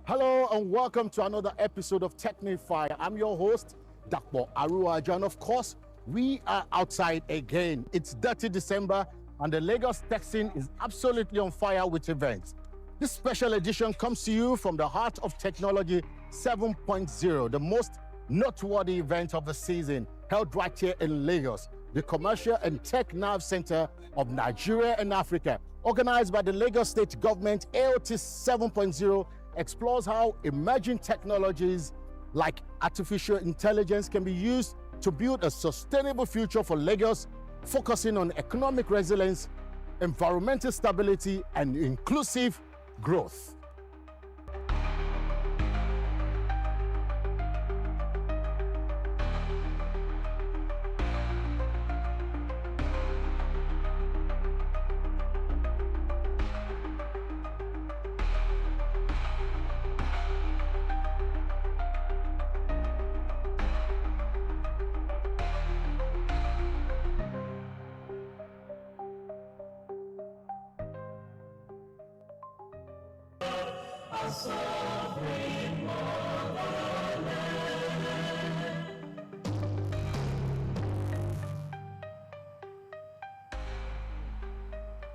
Hello and welcome to another episode of TechnyFire. I'm your host, Dapo, Aruwajoye, and of course, we are outside again. It's dirty December and the Lagos tech scene is absolutely on fire with events. This special edition comes to you from the heart of Technology 7.0, the most noteworthy event of the season, held right here in Lagos, the commercial and tech nerve center of Nigeria and Africa. Organized by the Lagos State Government, AOT 7.0 explores how emerging technologies like artificial intelligence can be used to build a sustainable future for Lagos, focusing on economic resilience, environmental stability, and inclusive growth. A sovereign motherland.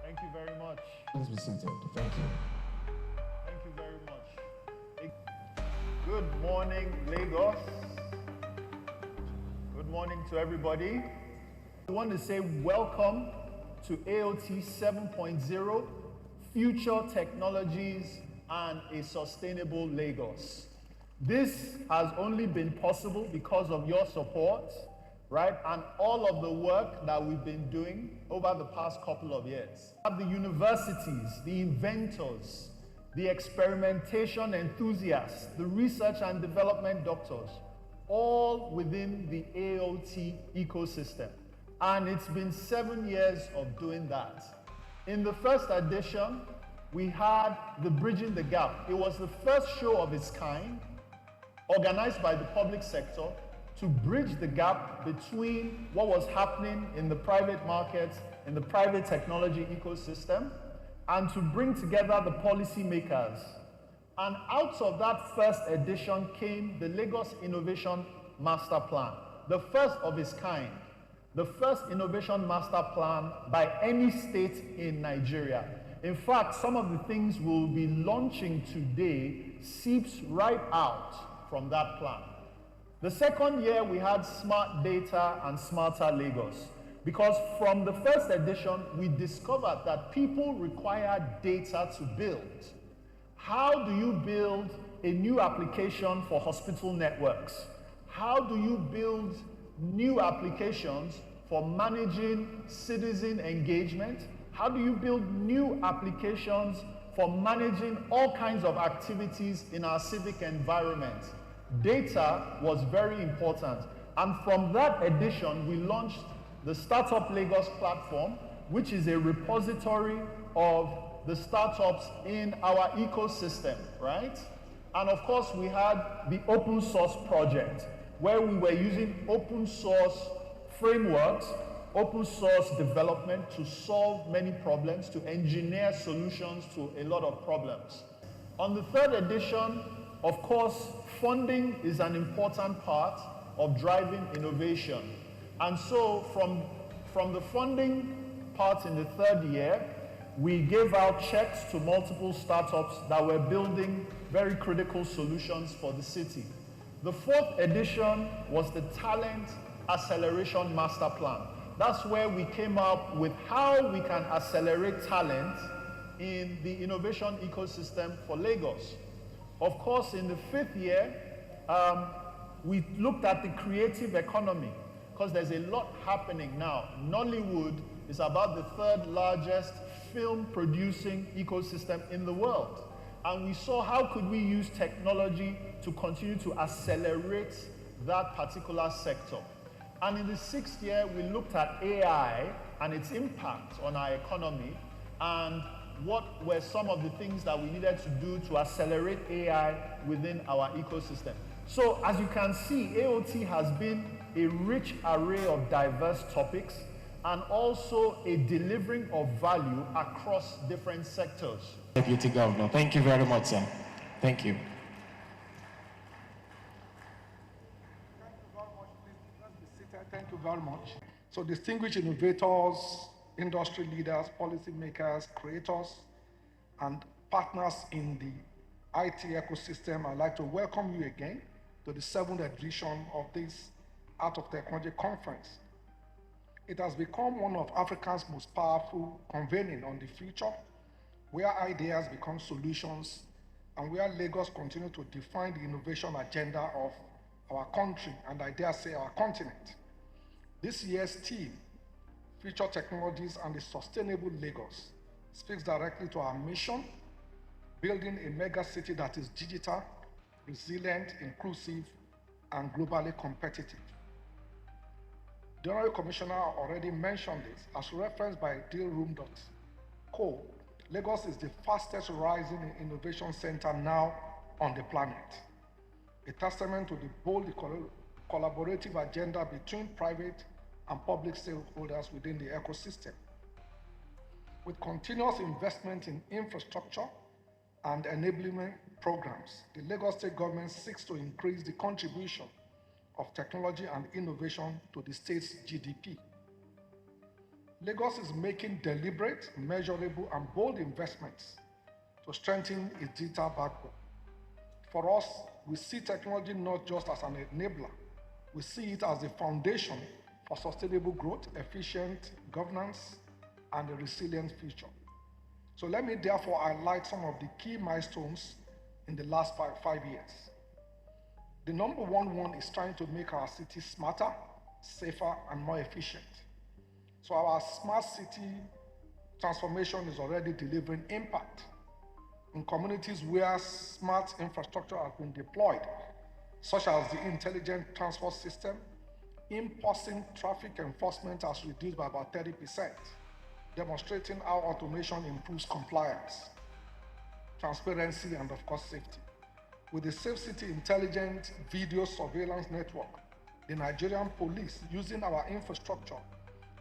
Thank you very much. Please be seated. Thank you. Thank you very much. Good morning, Lagos. Good morning to everybody. I want to say welcome to AOT 7.0, Future Technologies and a Sustainable Lagos. This has only been possible because of your support, right? And all of the work that we've been doing over the past couple of years. The universities, the inventors, the experimentation enthusiasts, the research and development doctors, all within the AOT ecosystem. And it's been 7 years of doing that. In the first edition, we had the Bridging the Gap. It was the first show of its kind, organized by the public sector to bridge the gap between what was happening in the private markets, in the private technology ecosystem, and to bring together the policymakers. And out of that first edition came the Lagos Innovation Master Plan, the first of its kind, the first innovation master plan by any state in Nigeria. In fact, some of the things we'll be launching today seeps right out from that plan. The second year, we had Smart Data and Smarter Lagos, because from the first edition, we discovered that people require data to build. How do you build a new application for hospital networks? How do you build new applications for managing citizen engagement? How do you build new applications for managing all kinds of activities in our civic environment? Data was very important. And from that edition, we launched the Startup Lagos platform, which is a repository of the startups in our ecosystem, right? And of course, we had the open source project, where we were using open source frameworks, open source development to solve many problems, to engineer solutions to a lot of problems. On the third edition, of course, funding is an important part of driving innovation. And so from the funding part in the third year, we gave out checks to multiple startups that were building very critical solutions for the city. The fourth edition was the Talent Acceleration Master Plan. That's where we came up with how we can accelerate talent in the innovation ecosystem for Lagos. Of course, in the fifth year, we looked at the creative economy, because there's a lot happening now. Nollywood is about the third largest film producing ecosystem in the world. And we saw how could we use technology to continue to accelerate that particular sector. And in the sixth year, we looked at AI and its impact on our economy, and what were some of the things that we needed to do to accelerate AI within our ecosystem. So as you can see, AOT has been a rich array of diverse topics and also a delivering of value across different sectors. Deputy Governor, thank you very much, sir. Thank you. very much. So distinguished innovators, industry leaders, policymakers, creators, and partners in the IT ecosystem, I'd like to welcome you again to the 7th edition of this Art of Technology Conference. It has become one of Africa's most powerful convening on the future, where ideas become solutions and where Lagos continues to define the innovation agenda of our country and I dare say our continent. This year's theme, Future Technologies and the Sustainable Lagos, speaks directly to our mission, building a mega city that is digital, resilient, inclusive, and globally competitive. The Honorary Commissioner already mentioned this. As referenced by dealroom.co, Lagos is the fastest rising innovation center now on the planet. A testament to the bold collaborative agenda between private and public stakeholders within the ecosystem. With continuous investment in infrastructure and enablement programs, the Lagos State government seeks to increase the contribution of technology and innovation to the state's GDP. Lagos is making deliberate, measurable, and bold investments to strengthen its digital backbone. For us, we see technology not just as an enabler, we see it as the foundation for sustainable growth, efficient governance, and a resilient future. So let me therefore highlight some of the key milestones in the last five years. The number one is trying to make our city smarter, safer, and more efficient. So our smart city transformation is already delivering impact in communities where smart infrastructure has been deployed, such as the intelligent transport system. In-person traffic enforcement has reduced by about 30%, demonstrating how automation improves compliance, transparency, and of course safety. With the Safe City Intelligent Video Surveillance Network, the Nigerian police, using our infrastructure,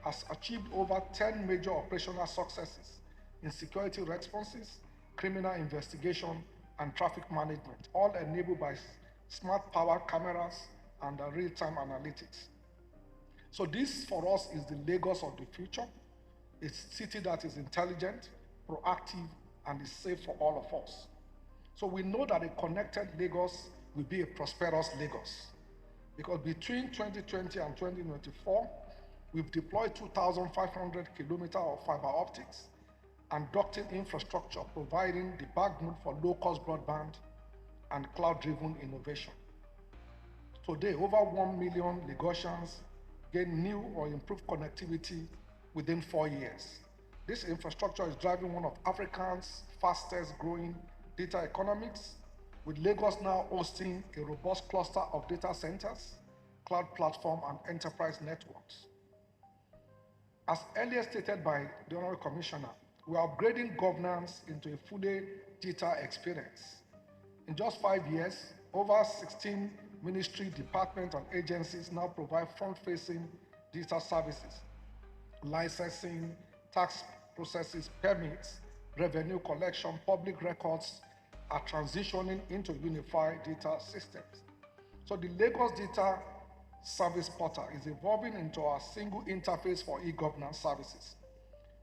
has achieved over 10 major operational successes in security responses, criminal investigation, and traffic management, all enabled by smart power cameras and real-time analytics. So this, for us, is the Lagos of the future. It's a city that is intelligent, proactive, and is safe for all of us. So we know that a connected Lagos will be a prosperous Lagos, because between 2020 and 2024, we've deployed 2,500 kilometers of fiber optics and ducted infrastructure, providing the backbone for low-cost broadband and cloud-driven innovation. Today, over 1 million Lagosians gain new or improved connectivity within 4 years. This infrastructure is driving one of Africa's fastest growing data economies, with Lagos now hosting a robust cluster of data centers, cloud platform, and enterprise networks. As earlier stated by the Honorary Commissioner, we are upgrading governance into a fully digital experience. In just 5 years, over 16 ministry, departments, and agencies now provide front-facing digital services. Licensing, tax processes, permits, revenue collection, public records are transitioning into unified data systems. So the Lagos Data Service Portal is evolving into a single interface for e-governance services.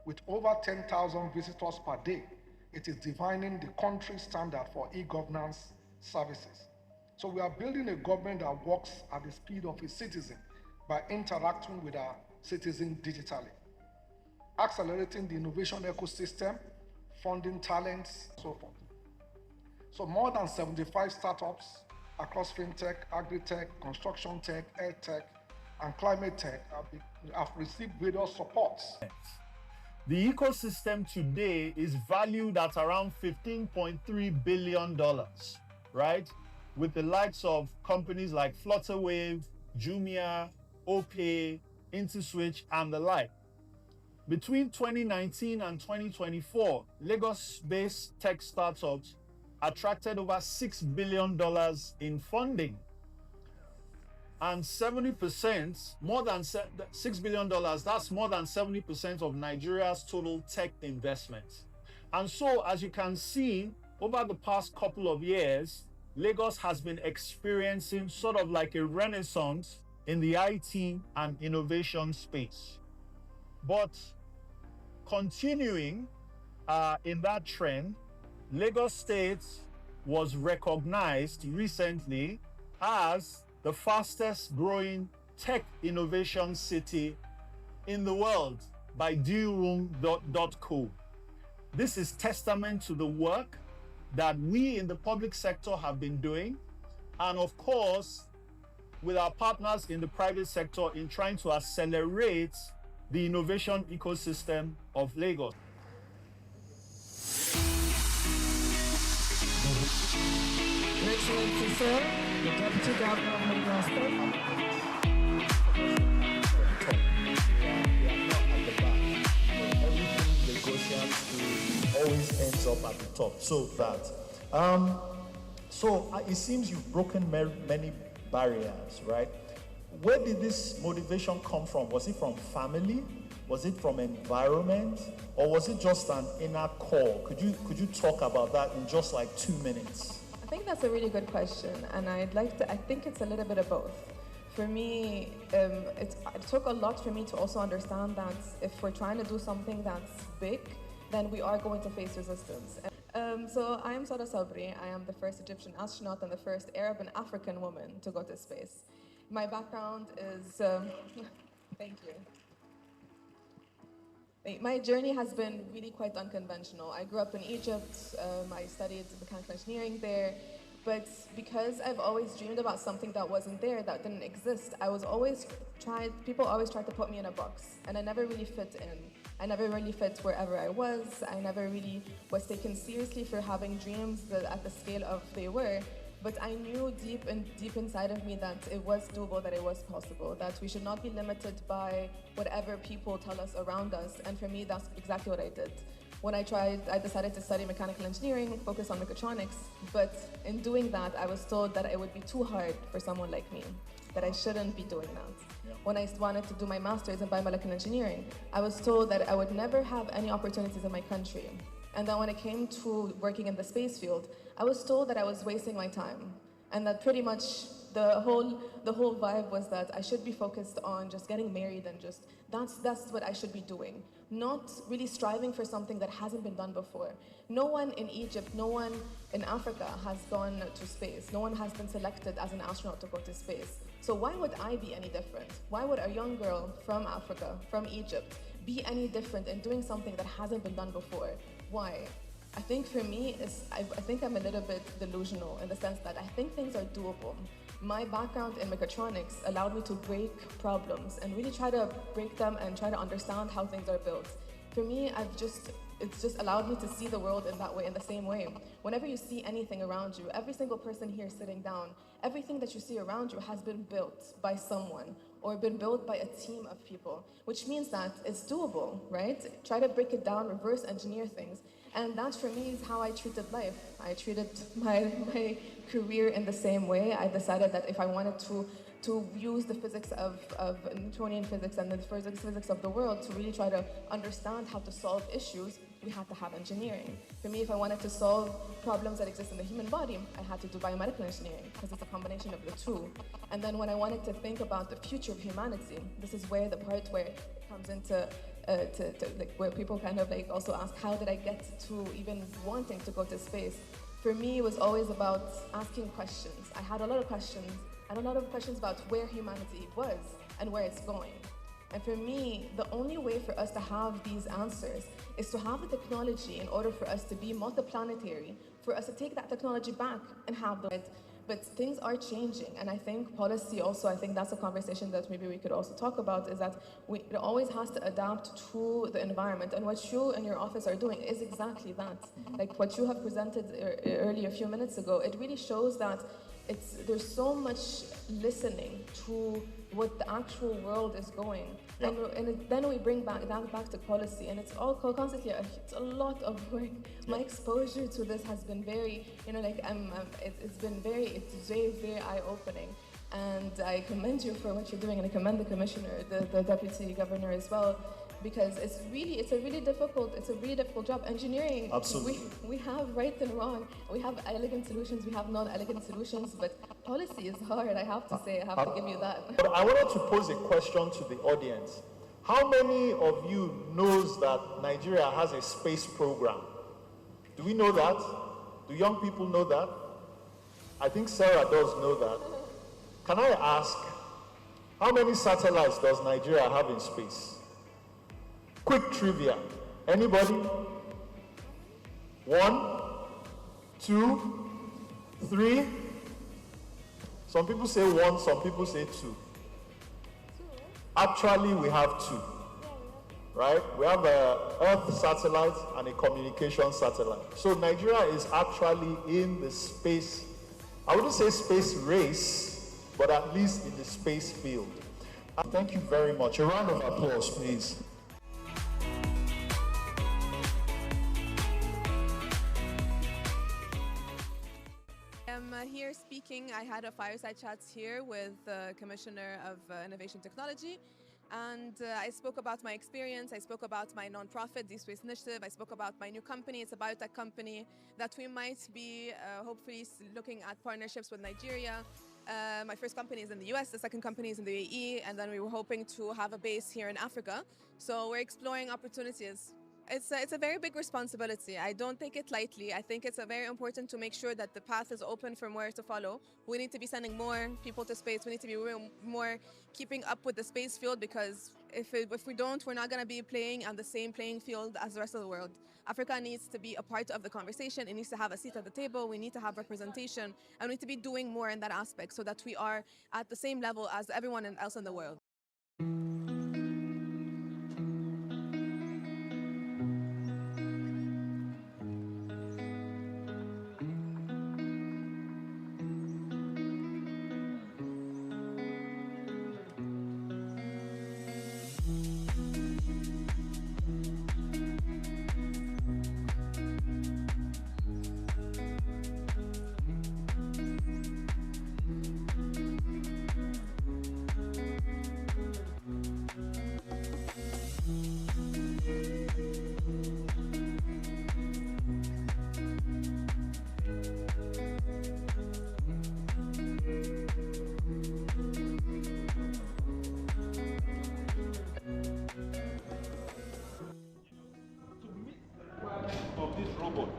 With over 10,000 visitors per day, it is defining the country standard for e-governance services. So we are building a government that works at the speed of its citizens by interacting with our citizens digitally, accelerating the innovation ecosystem, funding talents, and so forth. So more than 75 startups across fintech, agri-tech, construction tech, air tech, and climate tech have received various supports. The ecosystem today is valued at around $15.3 billion, right? With the likes of companies like Flutterwave, Jumia, Opay, InterSwitch, and the like. Between 2019 and 2024, Lagos-based tech startups attracted over $6 billion in funding. And 70%, more than $6 billion, that's more than 70% of Nigeria's total tech investment. And so, as you can see, over the past couple of years, Lagos has been experiencing sort of like a renaissance in the IT and innovation space. But continuing in that trend, Lagos State was recognized recently as the fastest growing tech innovation city in the world by dealroom.co. This is testament to the work that we in the public sector have been doing, and of course, with our partners in the private sector in trying to accelerate the innovation ecosystem of Lagos. Your Excellency, sir, the Deputy Governor of Lagos State. Everything Lagosians do always ends up at the top. So it seems you've broken many barriers, right? Where did this motivation come from? Was it from family? Was it from environment? Or was it just an inner core? Could you talk about that in just like 2 minutes? I think that's a really good question, and I think it's a little bit of both. For me, it took a lot for me to also understand that if we're trying to do something that's big, then we are going to face resistance. So I am Sada Sabri. I am the first Egyptian astronaut and the first Arab and African woman to go to space. My background is, thank you. My journey has been really quite unconventional. I grew up in Egypt. I studied mechanical engineering there. But because I've always dreamed about something that wasn't there, that didn't exist, people always tried to put me in a box. And I never really fit in. I never really fit wherever I was. I never really was taken seriously for having dreams at the scale of they were. But I knew deep inside of me that it was doable, that it was possible, that we should not be limited by whatever people tell us around us. And for me, that's exactly what I did. When I decided to study mechanical engineering, focus on mechatronics. But in doing that, I was told that it would be too hard for someone like me, that I shouldn't be doing that. Yeah. When I wanted to do my master's in biomedical engineering, I was told that I would never have any opportunities in my country. And then when it came to working in the space field, I was told that I was wasting my time, and that pretty much the whole vibe was that I should be focused on just getting married and just that's what I should be doing, not really striving for something that hasn't been done before. No one in Egypt, no one in Africa has gone to space. No one has been selected as an astronaut to go to space. So why would I be any different? Why would a young girl from Africa, from Egypt, be any different in doing something that hasn't been done before? Why? I think for me, I think I'm a little bit delusional in the sense that I think things are doable. My background in mechatronics allowed me to break problems and really try to break them and try to understand how things are built. For me, it's just allowed me to see the world in that way, in the same way. Whenever you see anything around you, every single person here sitting down, everything that you see around you has been built by someone or been built by a team of people, which means that it's doable, right? Try to break it down, reverse engineer things. And that for me is how I treated life. I treated my career in the same way. I decided that if I wanted to use the physics of Newtonian physics and the physics of the world to really try to understand how to solve issues, we had to have engineering. For me, if I wanted to solve problems that exist in the human body, I had to do biomedical engineering because it's a combination of the two. And then when I wanted to think about the future of humanity, this is where the part where it comes into like where people kind of like also ask, how did I get to even wanting to go to space? For me, it was always about asking questions. I had a lot of questions and a lot of questions about where humanity was and where it's going. And for me, the only way for us to have these answers is to have the technology in order for us to be multiplanetary, for us to take that technology back and have the But things are changing, and I think policy also, I think that's a conversation that maybe we could also talk about, is that it always has to adapt to the environment, and what you and your office are doing is exactly that. Like what you have presented earlier a few minutes ago, it really shows that there's so much listening to what the actual world is going. Yeah. And then we bring that back to policy, and it's all constantly, it's a lot of work. Yeah. My exposure to this has been very, it's very, very eye-opening. And I commend you for what you're doing, and I commend the commissioner, the deputy governor as well. because it's a really difficult job. Engineering, Absolutely. we have right and wrong, we have elegant solutions, we have non-elegant solutions, but policy is hard, I have to say, I have to give you that. But I wanted to pose a question to the audience. How many of you knows that Nigeria has a space program? Do we know that? Do young people know that? I think Sarah does know that. Can I ask, how many satellites does Nigeria have in space? Quick trivia. Anybody? 1, 2, 3. Some people say 1, some people say 2. Actually, we have 2. Right? We have a Earth satellite and a communication satellite. So Nigeria is actually in the space, I wouldn't say space race, but at least in the space field. Thank you very much. A round of applause, please. I'm here speaking. I had a fireside chat here with the Commissioner of Innovation Technology, and I spoke about my experience. I spoke about my nonprofit, Deep Space Initiative. I spoke about my new company. It's a biotech company that we might be hopefully looking at partnerships with Nigeria. My first company is in the US, the second company is in the UAE, and then we were hoping to have a base here in Africa. So we're exploring opportunities. It's a very big responsibility. I don't take it lightly. I think it's very important to make sure that the path is open from where to follow. We need to be sending more people to space. We need to be more keeping up with the space field, because if we don't, we're not going to be playing on the same playing field as the rest of the world. Africa needs to be a part of the conversation. It needs to have a seat at the table. We need to have representation, and we need to be doing more in that aspect so that we are at the same level as everyone else in the world. Of this robot.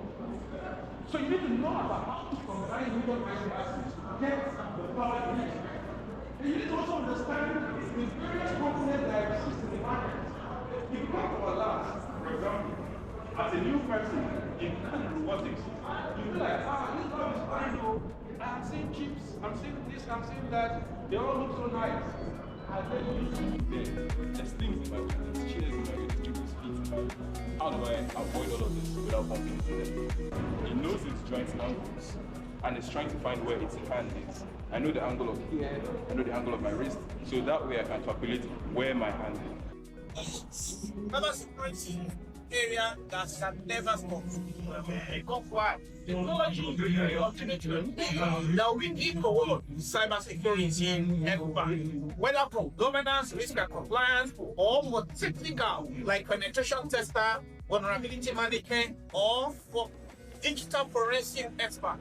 So you need to know about how to combine human assets to get the power you need. And you need to also understand the various components that exist in the market. If you come to our labs, for example, as a new person in robotics, you feel like, this lab is fine though. I'm seeing chips, I'm seeing this, I'm seeing that. They all look so nice. And then you there's things in my room, there's chairs in my room, there's people's feet in my room. How do I avoid all of this without bumping into them? It knows its joints and angles, and it's trying to find where its hand is. I know the angle of here, I know the angle of my wrist, so that way I can calculate where my hand is. Cybersecurity area that can never stop. Because why? Technology that we need for all cybersecurity everywhere, whether from governance, risk and compliance, or more technical like penetration tester, vulnerability management, or for digital forensic expert.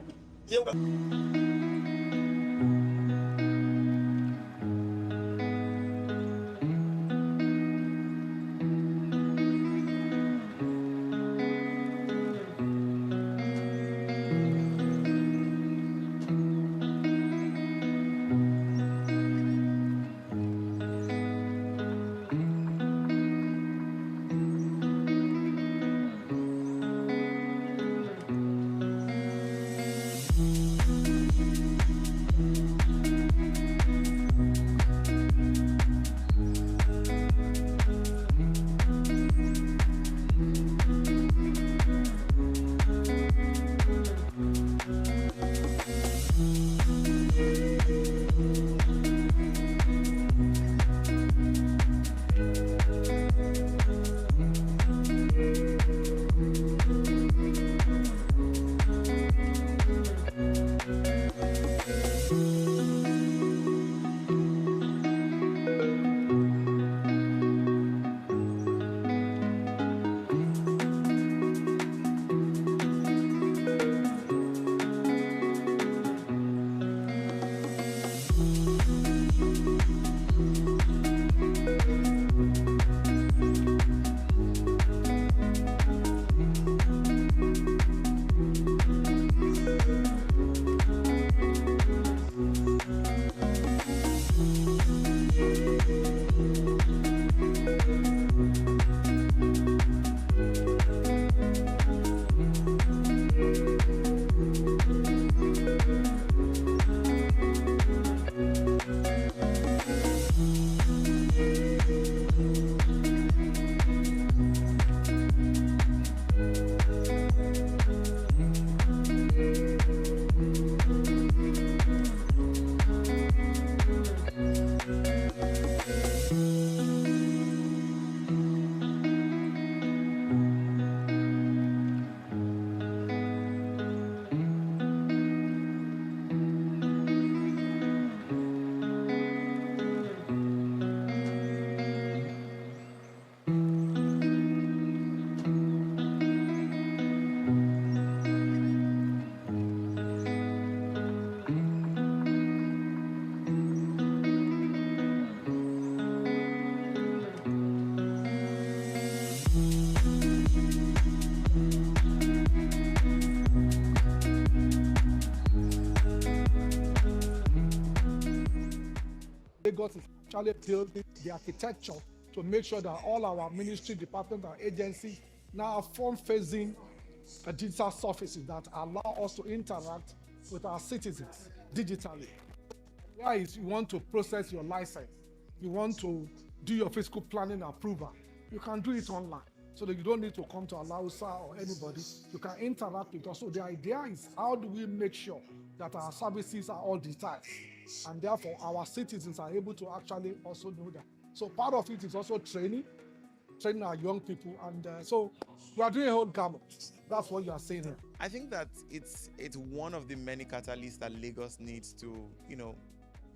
Lagos is actually building the architecture to make sure that all our ministry, departments, and agencies now have front-facing digital surfaces that allow us to interact with our citizens digitally. Where is you want to process your license, you want to do your fiscal planning approval, you can do it online. So that you don't need to come to Alausa or anybody. You can interact with us. So the idea is, how do we make sure that our services are all digitized? And therefore, our citizens are able to actually also know that. So part of it is also training our young people. And so we are doing a whole gamut. That's what you are saying here. I think that it's one of the many catalysts that Lagos needs to,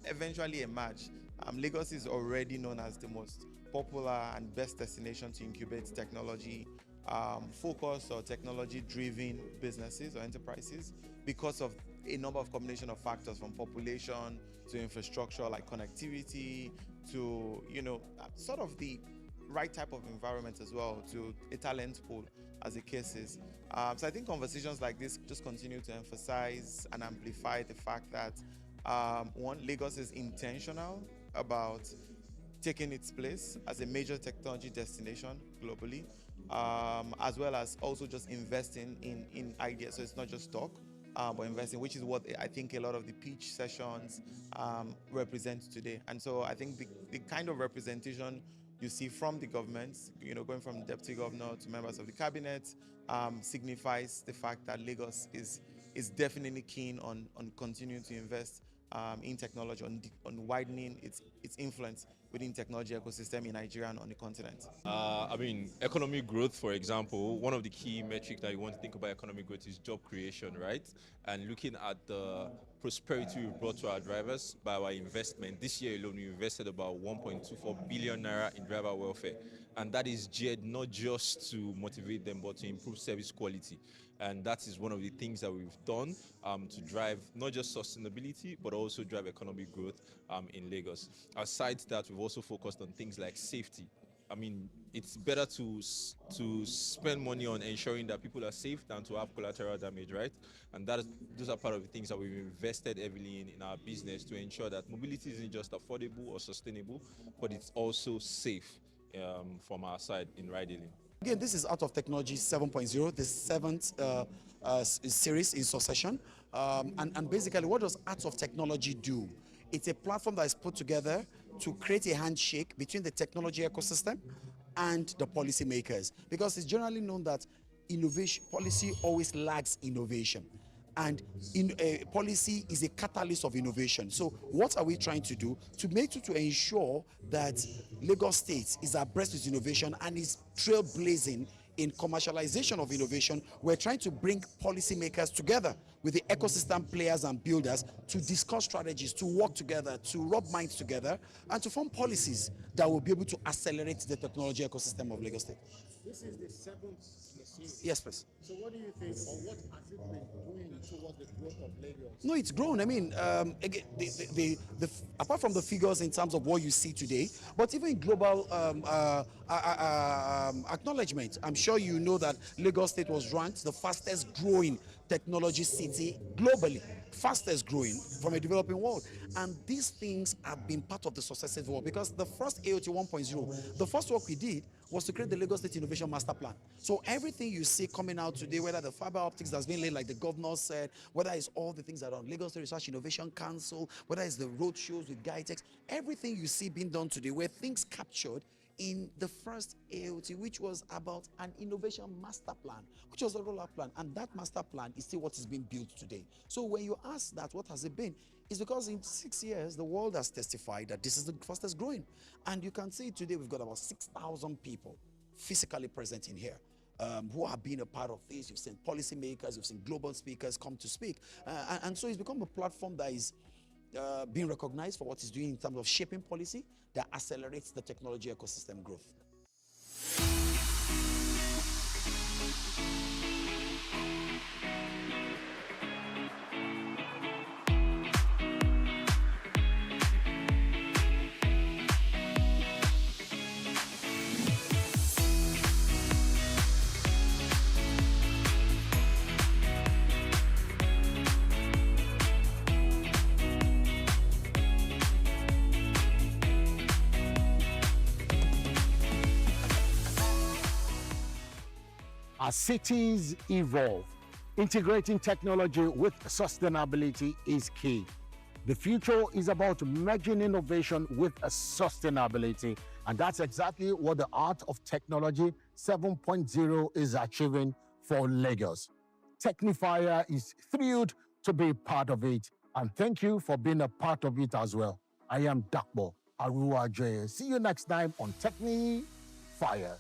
eventually emerge. Lagos is already known as the most popular and best destination to incubate technology focus or technology-driven businesses or enterprises because of a number of combination of factors, from population to infrastructure like connectivity to sort of the right type of environment as well, to a talent pool as the case is. So I think conversations like this just continue to emphasize and amplify the fact that one, Lagos is intentional about taking its place as a major technology destination globally, as well as also just investing in ideas. So it's not just talk, but investing, which is what I think a lot of the pitch sessions represent today. And so I think the kind of representation you see from the government, going from the deputy governor to members of the cabinet, signifies the fact that Lagos is definitely keen on continuing to invest in technology, on widening its influence within technology ecosystem in Nigeria and on the continent. Economic growth, for example, one of the key metrics that you want to think about economic growth is job creation, right? And looking at the prosperity we brought to our drivers by our investment. This year alone, we invested about 1.24 billion naira in driver welfare. And that is geared not just to motivate them, but to improve service quality. And that is one of the things that we've done to drive not just sustainability, but also drive economic growth in Lagos. Aside that, we've also focused on things like safety. It's better to spend money on ensuring that people are safe than to have collateral damage, right? And those are part of the things that we've invested heavily in our business to ensure that mobility isn't just affordable or sustainable, but it's also safe from our side in ride-hailing. Again, this is Out of Technology 7.0, the seventh series in succession. And basically, what does Out of Technology do? It's a platform that is put together to create a handshake between the technology ecosystem and the policymakers. Because it's generally known that innovation policy always lags innovation. And policy is a catalyst of innovation. So what are we trying to do to ensure that Lagos State is abreast with innovation and is trailblazing in commercialization of innovation? We're trying to bring policymakers together with the ecosystem players and builders to discuss strategies, to work together, to rub minds together, and to form policies that will be able to accelerate the technology ecosystem of Lagos State. This is the seventh series. Yes, please. So what do you think, or what has it been doing towards the growth of Lagos? No, it's grown. Again, apart from the figures in terms of what you see today, but even global acknowledgement, I'm sure you know that Lagos State was ranked the fastest growing technology city globally, fastest growing from a developing world. And these things have been part of the successive work, because the first AOT 1.0, the first work we did was to create the Lagos State Innovation Master Plan. So everything you see coming out today, whether the fiber optics that's been laid, like the governor said, whether it's all the things that are on Lagos State Research Innovation Council, whether it's the road shows with GuideTech, everything you see being done today were things captured in the first AOT, which was about an innovation master plan, which was a rollout plan. And that master plan is still what is being built today. So when you ask that, what has it been? It's because in 6 years, the world has testified that this is the fastest growing. And you can see today we've got about 6,000 people physically present in here. Who have been a part of this. You've seen policymakers, you've seen global speakers come to speak. And so it's become a platform that is being recognized for what it's doing in terms of shaping policy that accelerates the technology ecosystem growth. As cities evolve, integrating technology with sustainability is key. The future is about merging innovation with sustainability, and that's exactly what the Art of Technology 7.0 is achieving for Lagos. TechnyFire is thrilled to be part of it, and thank you for being a part of it as well. I am Dapo, Aruwajoye. See you next time on TechnyFire.